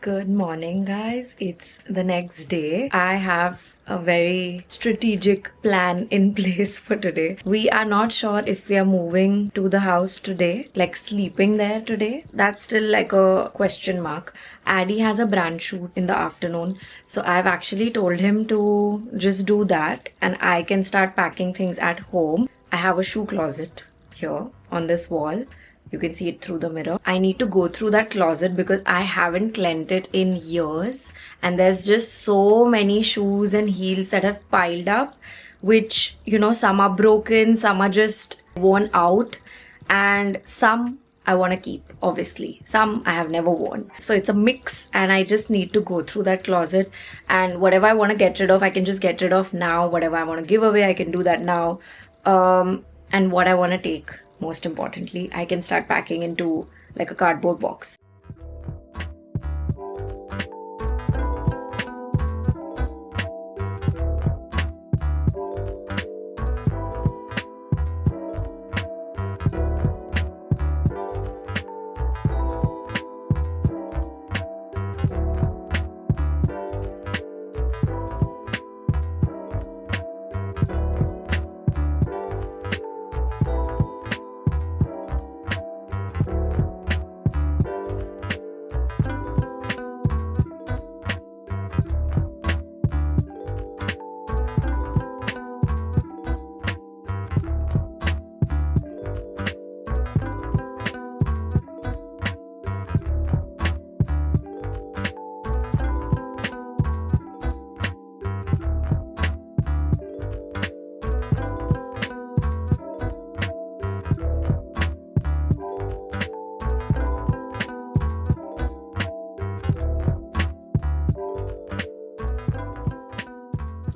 Good morning, guys. It's the next day. I have a very strategic plan in place for today. We are not sure if we are moving to the house today, like sleeping there today. That's still like a question mark. Addy has a brand shoot in the afternoon, so I've actually told him to just do that and I can start packing things at home. I have a shoe closet here on this wall. You can see it through the mirror. I need to go through that closet because I haven't cleaned it in years, and there's just so many shoes and heels that have piled up, which, you know, some are broken, some are just worn out, and some I want to keep, obviously. Some I have never worn. So it's a mix, and I just need to go through that closet, and whatever I want to get rid of, I can just get rid of now. Whatever I want to give away, I can do that now. And what I want to take, most importantly, I can start packing into like a cardboard box.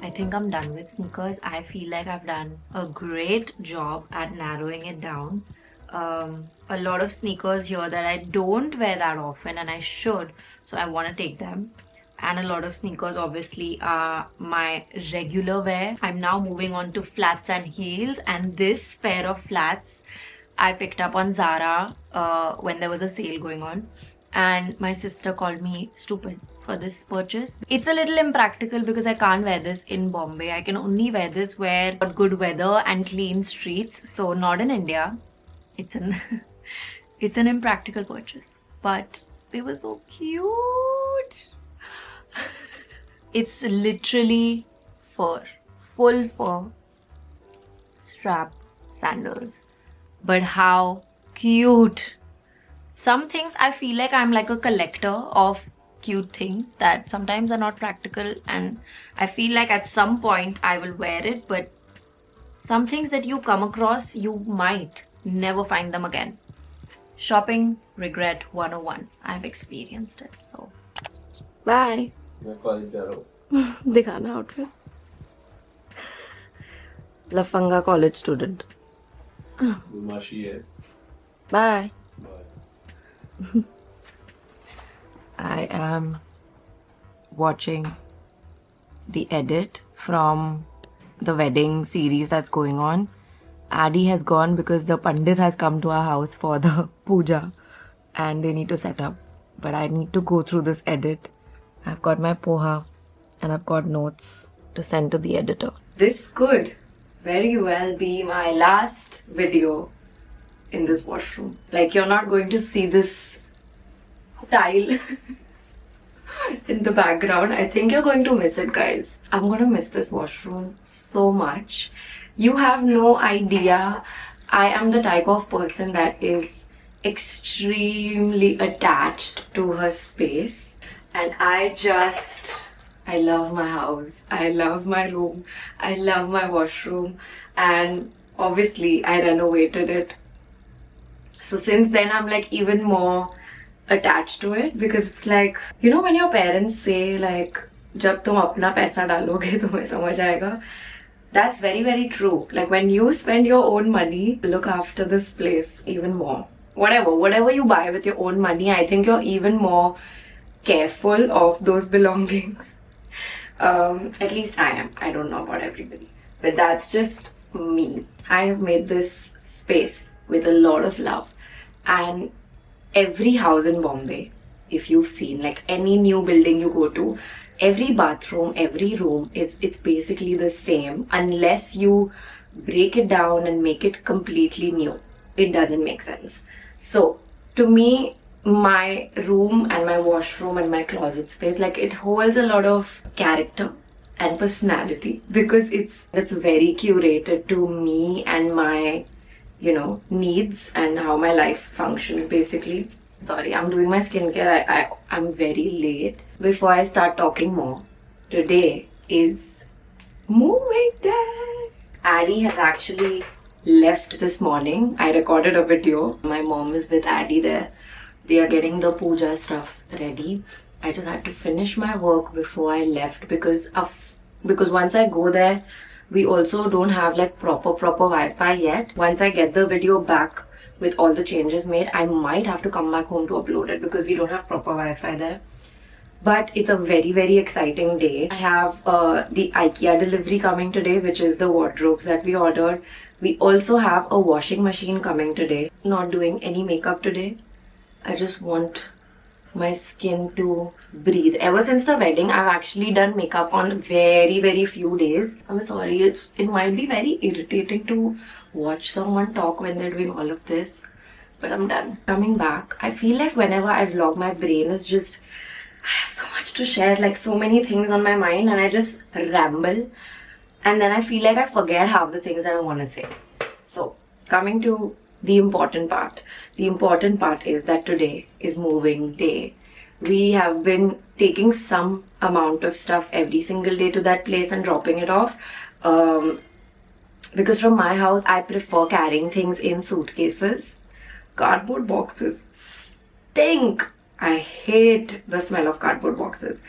I think I'm done with sneakers. I feel like I've done a great job at narrowing it down. A lot of sneakers here that I don't wear that often and I should, so I want to take them. And a lot of sneakers obviously are my regular wear. I'm now moving on to flats and heels, and this pair of flats I picked up on Zara when there was a sale going on, and my sister called me stupid for this purchase. It's a little impractical because I can't wear this in Bombay. I can only wear this where good weather and clean streets, so not in India. It's an it's an impractical purchase, but they were so cute. It's literally fur, full fur strap sandals, but how cute. Some things I feel like I'm like a collector of cute things that sometimes are not practical, and I feel like at some point I will wear it, but some things that you come across, you might never find them again. Shopping regret 101. I've experienced it, so bye. दिखाना outfit. Lafanga college student. Bye. I am watching the edit from the wedding series that's going on. Addy has gone because the Pandit has come to our house for the puja and they need to set up. But I need to go through this edit. I've got my poha and I've got notes to send to the editor. This could very well be my last video in this washroom. Like, you're not going to see this tile in the background. I think you're going to miss it, guys. I'm gonna miss this washroom so much. You have no idea. I am the type of person that is extremely attached to her space, and I love my house. I love my room. I love my washroom, and obviously I renovated it. So since then I'm like even more attached to it, because it's like, you know, when your parents say like, jab tum apna paisa daloge tumhe samajh aayega. That's very, very true. Like, when you spend your own money, look after this place even more. Whatever you buy with your own money, I think you're even more careful of those belongings. At least I am. I don't know about everybody, but that's just me. I have made this space with a lot of love, and every house in Bombay if you've seen, like any new building you go to, every bathroom, every room it's basically the same unless you break it down and make it completely new. It doesn't make sense. So to me, my room and my washroom and my closet space, like, it holds a lot of character and personality because it's very curated to me and my, you know, needs and how my life functions basically. Sorry, I'm doing my skincare. I'm very late. Before I start talking more, today is moving day. Addie has actually left this morning. I recorded a video. My mom is with Addie there. They are getting the puja stuff ready. I just had to finish my work before I left because once I go there, we also don't have like proper Wi-Fi yet. Once I get the video back with all the changes made, I might have to come back home to upload it because we don't have proper Wi-Fi there. But it's a very exciting day. I have the IKEA delivery coming today, which is the wardrobes that we ordered. We also have a washing machine coming today. Not doing any makeup today. I just want my skin to breathe. Ever since the wedding, I've actually done makeup on very few days. I'm sorry, it might be very irritating to watch someone talk when they're doing all of this, but I'm done. Coming back, I feel like whenever I vlog, my brain is just, I have so much to share, like so many things on my mind, and I just ramble, and then I feel like I forget half the things that I want to say. So coming to the important part. The important part is that today is moving day. We have been taking some amount of stuff every single day to that place and dropping it off. Because from my house, I prefer carrying things in suitcases. Cardboard boxes stink. I hate the smell of cardboard boxes.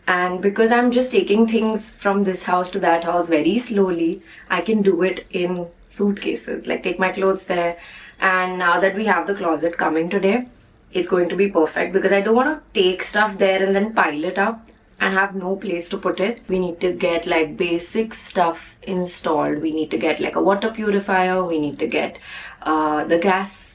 And because I'm just taking things from this house to that house very slowly, I can do it in suitcases, like take my clothes there. And now that we have the closet coming today, it's going to be perfect because I don't want to take stuff there and then pile it up and have no place to put it. We need to get like basic stuff installed. We need to get like a water purifier. We need to get the gas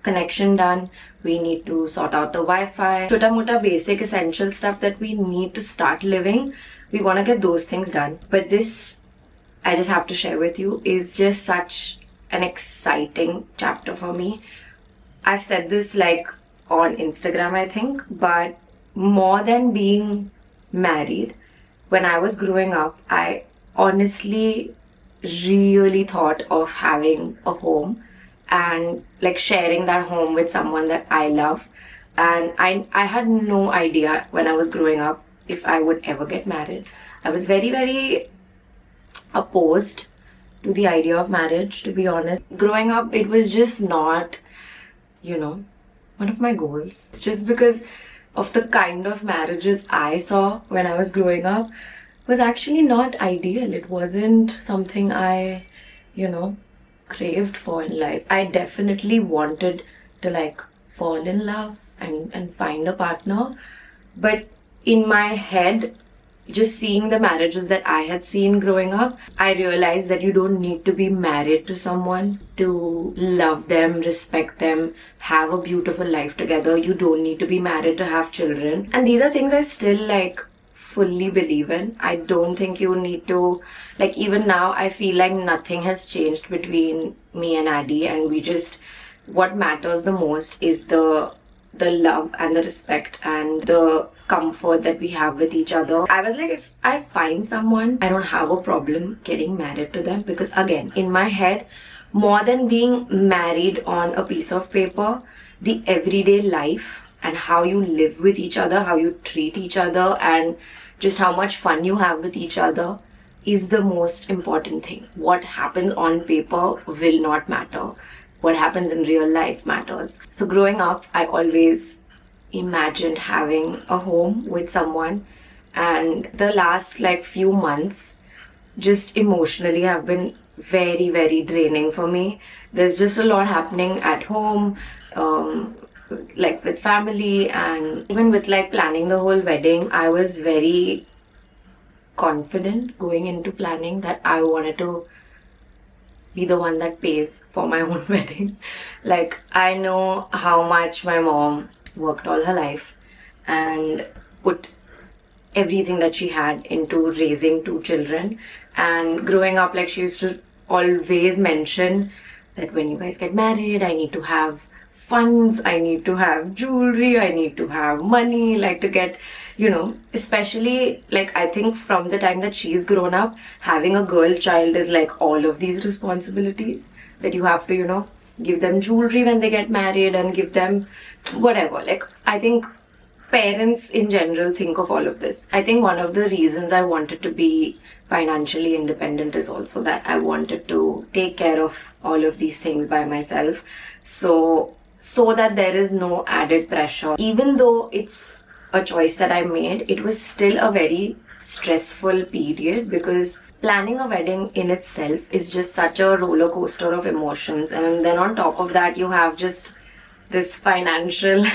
connection done. We need to sort out the Wi-Fi. Chota mota basic essential stuff that we need to start living. We want to get those things done. But this, I just have to share with you, is just such an exciting chapter for me. I've said this like on Instagram, I think, but more than being married, when I was growing up, I honestly really thought of having a home and like sharing that home with someone that I love. And I had no idea when I was growing up if I would ever get married. I was very opposed to the idea of marriage, to be honest. Growing up, it was just not, you know, one of my goals. Just because of the kind of marriages I saw when I was growing up was actually not ideal. It wasn't something I, you know, craved for in life. I definitely wanted to like fall in love and find a partner, but in my head, just seeing the marriages that I had seen growing up, I realized that you don't need to be married to someone to love them, respect them, have a beautiful life together. You don't need to be married to have children. And these are things I still like fully believe in. I don't think you need to, like, even now I feel like nothing has changed between me and Addie, and we just, what matters the most is the love and the respect and the comfort that we have with each other. I was like, if I find someone, I don't have a problem getting married to them, because again, in my head, more than being married on a piece of paper, the everyday life and how you live with each other, how you treat each other, and just how much fun you have with each other is the most important thing. What happens on paper will not matter. What happens in real life matters. So growing up, I always imagined having a home with someone, and the last like few months just emotionally have been very draining for me. There's just a lot happening at home, like with family, and even with like planning the whole wedding. I was very confident going into planning that I wanted to be the one that pays for my own wedding. Like, I know how much my mom worked all her life, and put everything that she had into raising 2 children. And growing up, like, she used to always mention that when you guys get married, I need to have funds, I need to have jewelry, I need to have money, like, to get, you know, especially, like, I think from the time that she's grown up, having a girl child is like all of these responsibilities that you have to, you know, give them jewelry when they get married and give them whatever. Like, I think parents in general think of all of this. I think one of the reasons I wanted to be financially independent is also that I wanted to take care of all of these things by myself, so that there is no added pressure. Even though it's a choice that I made, it was still a very stressful period, because planning a wedding in itself is just such a roller coaster of emotions, and then on top of that you have just this financial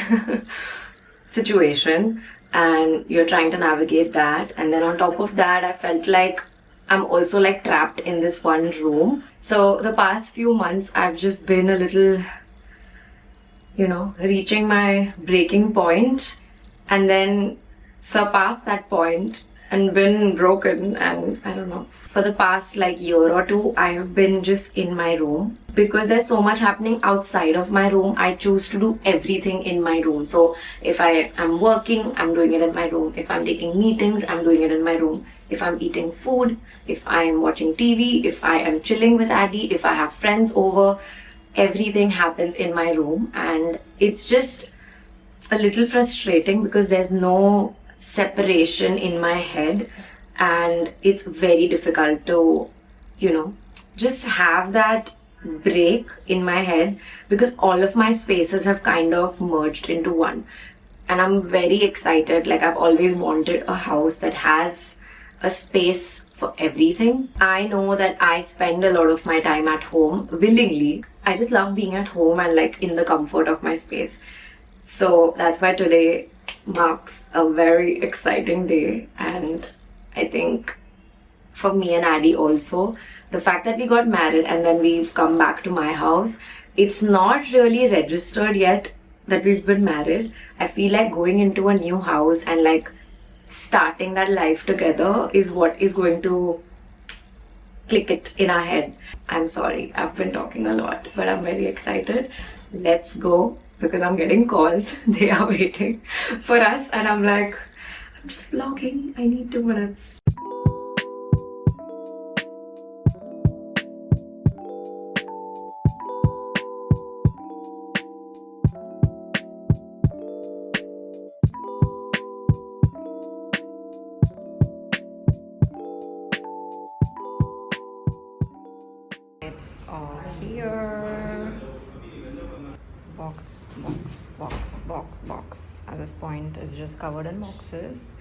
situation and you're trying to navigate that. And then on top of that, I felt like I'm also like trapped in this one room. So the past few months I've just been a little, you know, reaching my breaking point and then surpassed that point and been broken. And I don't know, for the past like year or two I have been just in my room, because there's so much happening outside of my room. I choose to do everything in my room. So if I am working, I'm doing it in my room. If I'm taking meetings, I'm doing it in my room. If I'm eating food, if I'm watching TV, if I am chilling with Addy, if I have friends over, everything happens in my room. And it's just a little frustrating because there's no separation in my head, and it's very difficult to, you know, just have that break in my head, because all of my spaces have kind of merged into one. And I'm very excited. Like, I've always wanted a house that has a space for everything. I know that I spend a lot of my time at home willingly. I just love being at home and like in the comfort of my space. So that's why today marks a very exciting day. And I think for me and Addy also, the fact that we got married and then we've come back to my house, it's not really registered yet that we've been married. I feel like going into a new house and like starting that life together is what is going to click it in our head. I'm sorry, I've been talking a lot, but I'm very excited. Let's go, because I'm getting calls. They are waiting for us and I'm like, I'm just vlogging, I need 2 minutes. It's all here. Box, box, box, box, box. At this point, it's just covered in boxes,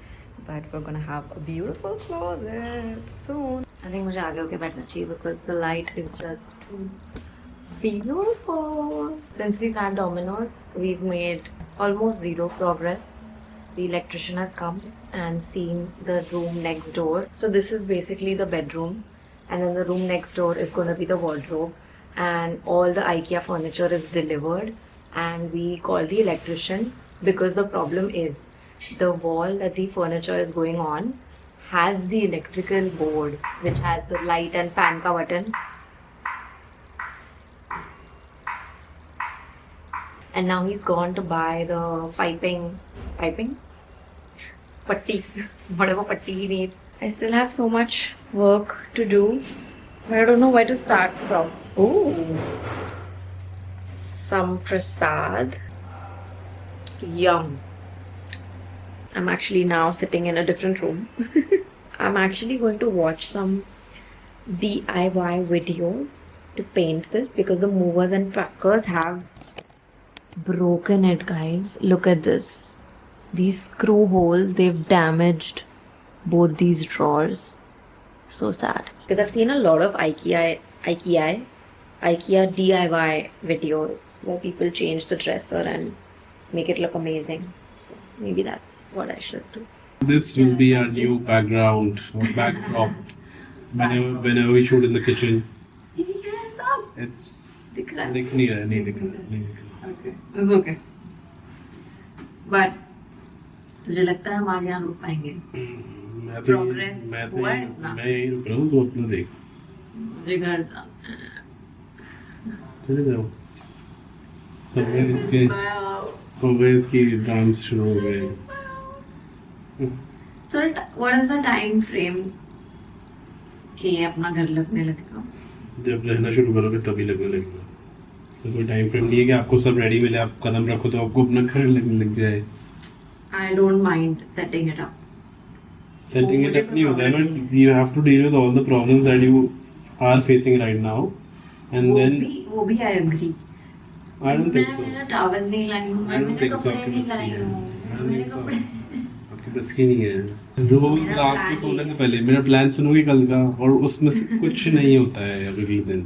but we're gonna have a beautiful closet soon. I think मुझे आगे होके बैठना चाहिए because the light is just too beautiful. Since we've had Domino's, we've made almost zero progress. The electrician has come and seen the room next door. So this is basically the bedroom, and then the room next door is going to be the wardrobe, and all the IKEA furniture is delivered. And we call the electrician because the problem is the wall that the furniture is going on has the electrical board which has the light and fan ka button. And now he's gone to buy the piping, putty, whatever putty he needs. I still have so much work to do, but I don't know where to start from. Ooh, some prasad. Yum. I'm actually now sitting in a different room. I'm actually going to watch some DIY videos to paint this because the movers and packers have broken it, guys. Look at this. These screw holes, they've damaged both these drawers. So sad. Because I've seen a lot of IKEA DIY videos where people change the dresser and make it look amazing. So maybe that's what I should do. This will be our new background or backdrop whenever we shoot in the kitchen. Yes, up. It's दिख रहा है? दिख नहीं रहा, नहीं दिख रहा. Okay, it's okay. But तुझे लगता है हम आज यहाँ रुक पाएंगे? Progress हुआ है इतना? मैं यही रुक रहा हूँ, तो अपना देख। मुझे घर जाना चले जाओ। कॉन्ग्रेस की डांस शुरू हो गए। So what is the time frame कि ये अपना घर लगने लगेगा? जब रहना शुरू करोगे तभी लगने लगेगा। तो कोई टाइम फ्रेम नहीं है कि आपको सब रेडी मिले, आप कदम रखो तो आपको अपना घर लगने लग जाए। I don't mind setting it up. Setting it up नहीं होता है ना, you have to deal with all the problems that you are facing right now, and then वो भी I agree. I don't think so. मैं मेरा towel नहीं लाई हूँ, मैं मेरे कपड़े नहीं लाई हूँ, मेरे कपड़े आपकी बस की नहीं है। रोज रात को सोने से पहले मेरा प्लान सुनोगे कल का, और उसमें से कुछ नहीं होता है अगले दिन।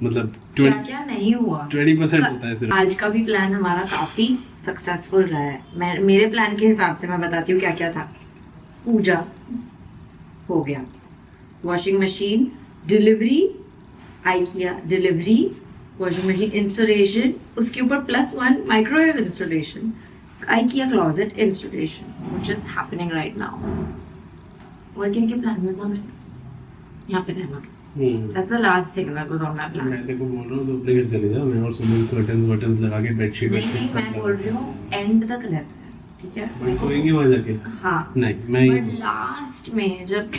मतलब क्या नहीं हुआ, 20% होता है सिर्फ। आज का भी प्लान हमारा काफी सक्सेसफुल रहा है। मेरे प्लान के हिसाब से मैं बताती हूँ क्या क्या था। पूजा हो गया, washing machine delivery, IKEA delivery, washing machine installation, उसके ऊपर +1 microwave installation, IKEA closet installation, which is happening right now. और क्या प्लान में था मैं यहाँ पे रहना। That's the last thing that was on my plan. मैं देखो बोल रहा हूँ तो अपने घर चले जा, मैं और सुमन कर्टन्स लगा के बेडशीट नहीं मैं बोल रही हूँ एंड तक रहते हैं, ठीक है? वहीं सोएंगे वहाँ जाके। हाँ नहीं मैं ही लास्ट में जब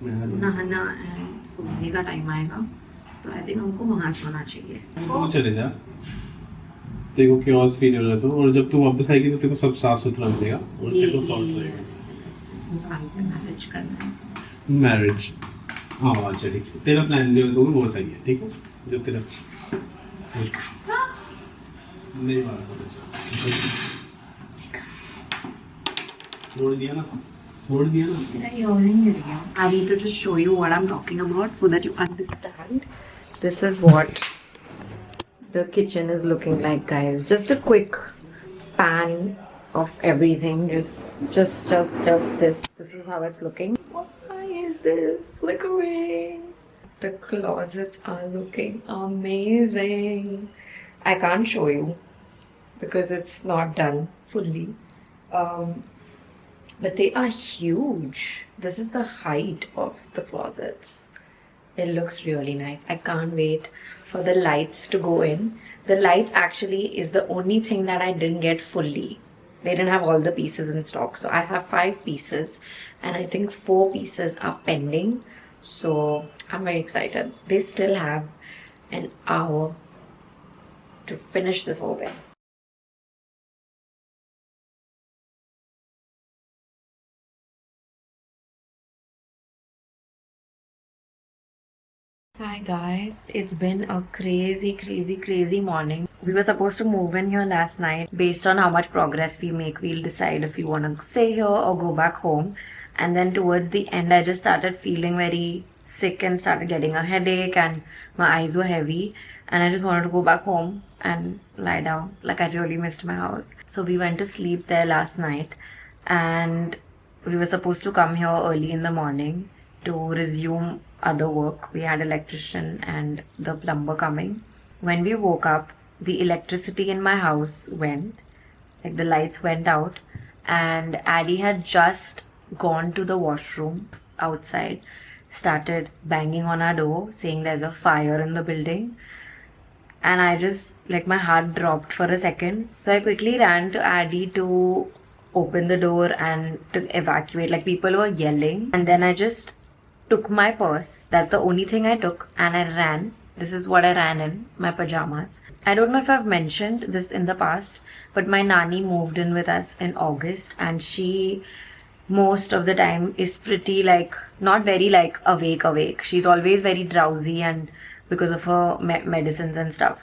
नहाना एंड सोने का टाइम आएगा तो आई थिंक हमको वहाँ सोना चाहिए। तू चले जा, देखो क्योस फील हो रहा है तो, और जब तू वापस आएगी तो तेरे को सब साफ सुथरा मिलेगा और तेरे को सॉल्व रहेगा। मैरिज करना है। मैरिज हाँ अच्छा ठीक है, तेरा प्लान जो है तो वो सही है, ठीक है? जो तेरा मेरी बात समझ, छोड़ दिया ना। I need to just show you what I'm talking about so that you understand. This is what the kitchen is looking like, guys. Just a quick pan of everything. Just this. This is how it's looking. Why is this flickering? The closets are looking amazing. I can't show you because it's not done fully. But they are huge. This is the height of the closets. It looks really nice. I can't wait for the lights to go in. The lights actually is the only thing that I didn't get fully. They didn't have all the pieces in stock. So I have 5 pieces and I think 4 pieces are pending. So I'm very excited. They still have an hour to finish this whole thing. Hi guys, it's been a crazy morning. We were supposed to move in here last night. Based on how much progress we make, we'll decide if we want to stay here or go back home. And then towards the end, I just started feeling very sick and started getting a headache and my eyes were heavy. And I just wanted to go back home and lie down. Like I really missed my house. So we went to sleep there last night. And we were supposed to come here early in the morning to resume other work. We had electrician and the plumber coming. When we woke up, the electricity in my house went, like the lights went out, and Addie had just gone to the washroom outside, started banging on our door saying there's a fire in the building, and I just, like, my heart dropped for a second. So I quickly ran to Addie to open the door and to evacuate. Like, people were yelling, and then I just took my purse. That's the only thing I took, and I ran. This is what I ran in, my pajamas. I don't know if I've mentioned this in the past, but my nanny moved in with us in August, and she most of the time is pretty, like, not very like awake. She's always very drowsy, and because of her medicines and stuff.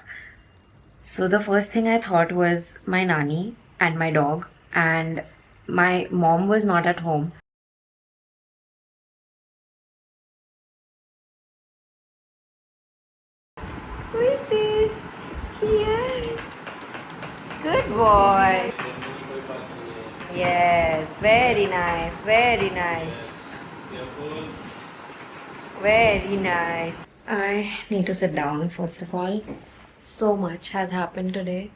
So the first thing I thought was my nanny and my dog, and my mom was not at home. Who is this? Yes. Good boy. Yes, very nice, very nice. Very nice. I need to sit down first of all. So much has happened today.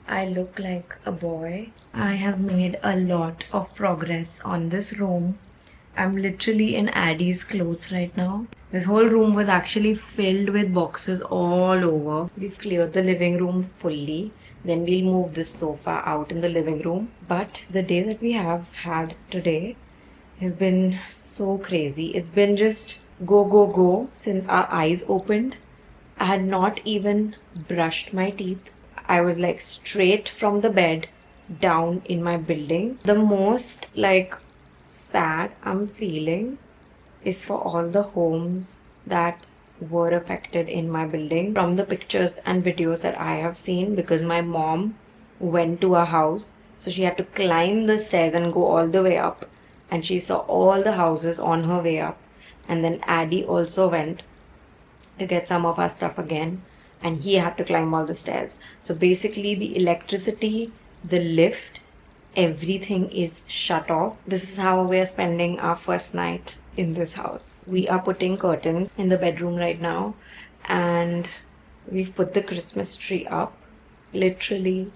I look like a boy. I have made a lot of progress on this room. I'm literally in Addie's clothes right now. This whole room was actually filled with boxes all over. We've cleared the living room fully. Then we'll move this sofa out in the living room. But the day that we have had today has been so crazy. It's been just go, go, go since our eyes opened. I had not even brushed my teeth. I was like straight from the bed down in my building. The most like sad I'm feeling is for all the homes that were affected in my building from the pictures and videos that I have seen, because my mom went to a house, so she had to climb the stairs and go all the way up, and she saw all the houses on her way up. And then Addie also went to get some of our stuff again, and he had to climb all the stairs. So basically the electricity, the lift, everything is shut off. This is how we're spending our first night in this house. We are putting curtains in the bedroom right now, and we've put the Christmas tree up literally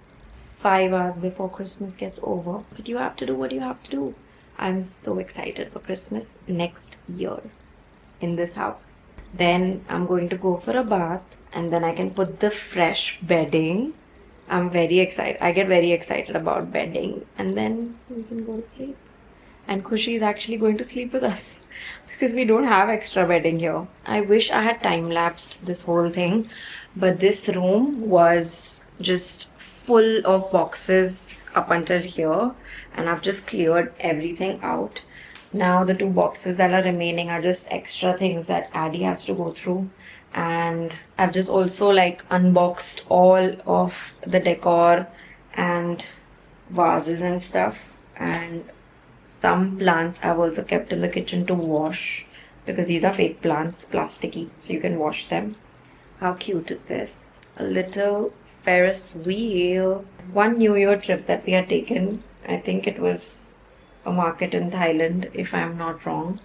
5 hours before Christmas gets over. But you have to do what you have to do. I'm so excited for Christmas next year in this house. Then I'm going to go for a bath, and then I can put the fresh bedding. I'm very excited. I get very excited about bedding, and then we can go to sleep. And Khushi is actually going to sleep with us because we don't have extra bedding here. I wish I had time-lapsed this whole thing, but this room was just full of boxes up until here, and I've just cleared everything out. Now the 2 boxes that are remaining are just extra things that Addie has to go through. And I've just also like unboxed all of the decor and vases and stuff. And some plants I've also kept in the kitchen to wash, because these are fake plants, plasticky, so you can wash them. How cute is this? A little Ferris wheel. One New Year trip that we had taken, I think it was a market in Thailand, if I'm not wrong,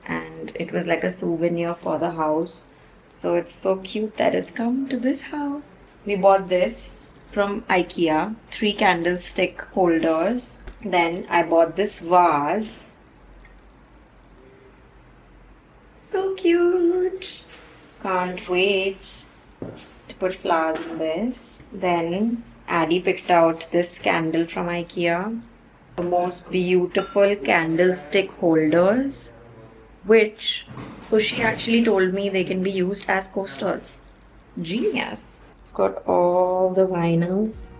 and it was like a souvenir for the house. So it's so cute that it's come to this house. We bought this from IKEA, 3 candlestick holders. Then I bought this vase. So cute! Can't wait to put flowers in this. Then Addie picked out this candle from IKEA. The most beautiful candlestick holders, which Khushi actually told me they can be used as coasters. Genius. I've got all the vinyls